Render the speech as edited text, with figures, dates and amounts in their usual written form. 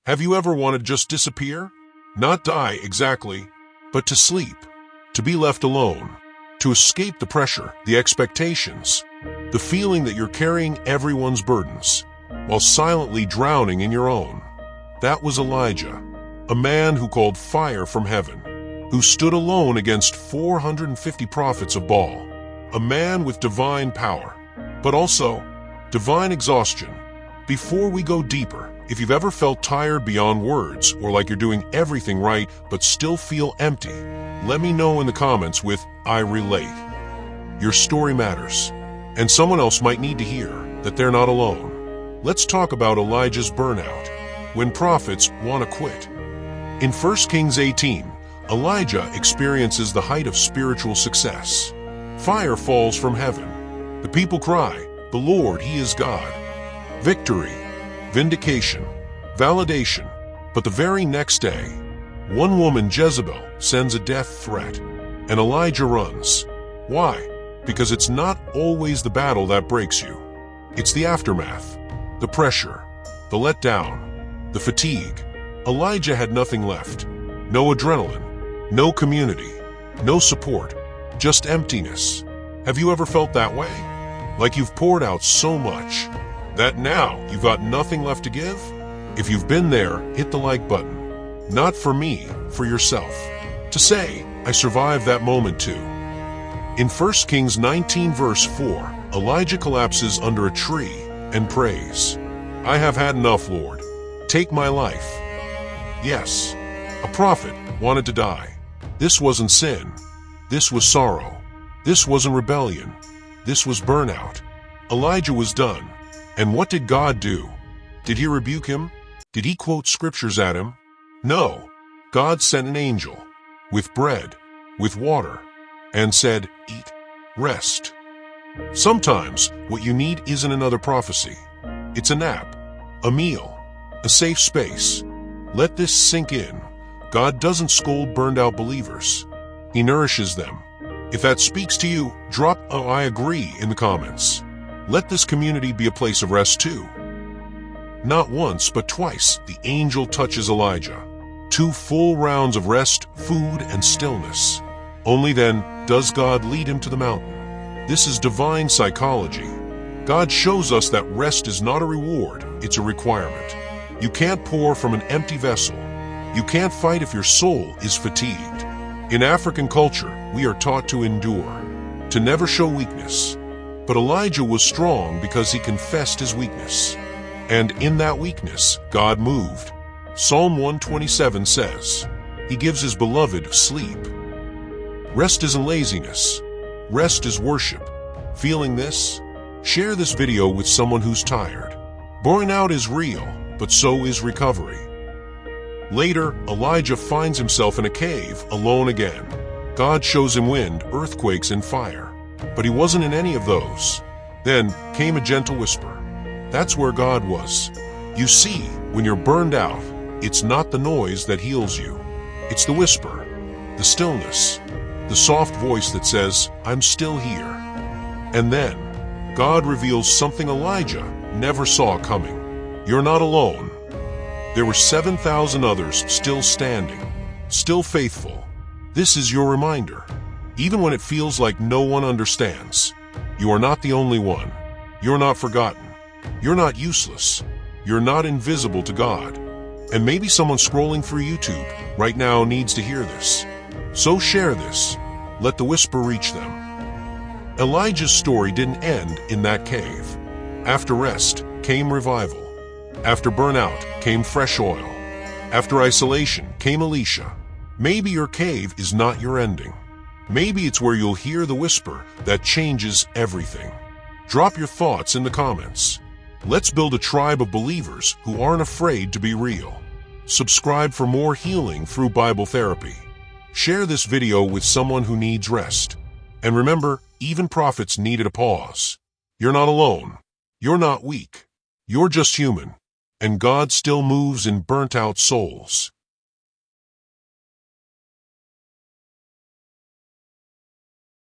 Have you ever wanted to just disappear? Not die, exactly, but to sleep, to be left alone, to escape the pressure, the expectations, the feeling that you're carrying everyone's burdens, while silently drowning in your own. That was Elijah, a man who called fire from heaven, who stood alone against 450 prophets of Baal, a man with divine power, but also divine exhaustion. Before we go deeper, if you've ever felt tired beyond words or like you're doing everything right but still feel empty, let me know in the comments with "I relate." Your story matters, and someone else might need to hear that they're not alone. Let's talk about Elijah's burnout, when prophets want to quit. In 1 Kings 18, Elijah experiences the height of spiritual success. Fire falls from heaven. The people cry, "The Lord, He is God." Victory, vindication, validation. But the very next day, one woman, Jezebel, sends a death threat, and Elijah runs. Why? Because it's not always the battle that breaks you. It's the aftermath, the pressure, the letdown, the fatigue. Elijah had nothing left. No adrenaline, no community, no support, just emptiness. Have you ever felt that way? Like you've poured out so much that now you've got nothing left to give? If you've been there, hit the like button. Not for me, for yourself. To say, I survived that moment too. In 1 Kings 19 verse 4, Elijah collapses under a tree and prays, "I have had enough, Lord. Take my life." Yes, a prophet wanted to die. This wasn't sin. This was sorrow. This wasn't rebellion. This was burnout. Elijah was done. And what did God do? Did He rebuke him? Did He quote scriptures at him? No. God sent an angel, with bread, with water, and said, "Eat, rest." Sometimes what you need isn't another prophecy. It's a nap, a meal, a safe space. Let this sink in. God doesn't scold burned-out believers. He nourishes them. If that speaks to you, drop a "I agree" in the comments. Let this community be a place of rest too. Not once, but twice, the angel touches Elijah. 2 full rounds of rest, food, and stillness. Only then does God lead him to the mountain. This is divine psychology. God shows us that rest is not a reward, it's a requirement. You can't pour from an empty vessel. You can't fight if your soul is fatigued. In African culture, we are taught to endure, to never show weakness. But Elijah was strong because he confessed his weakness. And in that weakness, God moved. Psalm 127 says, He gives His beloved sleep. Rest isn't laziness. Rest is worship. Feeling this? Share this video with someone who's tired. Burnout is real, but so is recovery. Later, Elijah finds himself in a cave, alone again. God shows him wind, earthquakes, and fire. But he wasn't in any of those. Then came a gentle whisper. That's where God was. You see, when you're burned out, it's not the noise that heals you. It's the whisper, the stillness, the soft voice that says, "I'm still here." And then, God reveals something Elijah never saw coming. You're not alone. There were 7,000 others still standing, still faithful. This is your reminder. Even when it feels like no one understands, you are not the only one. You're not forgotten. You're not useless. You're not invisible to God. And maybe someone scrolling through YouTube right now needs to hear this. So share this. Let the whisper reach them. Elijah's story didn't end in that cave. After rest came revival. After burnout came fresh oil. After isolation came Elisha. Maybe your cave is not your ending. Maybe it's where you'll hear the whisper that changes everything. Drop your thoughts in the comments. Let's build a tribe of believers who aren't afraid to be real. Subscribe for more healing through Bible therapy. Share this video with someone who needs rest. And remember, even prophets needed a pause. You're not alone. You're not weak. You're just human. And God still moves in burnt-out souls.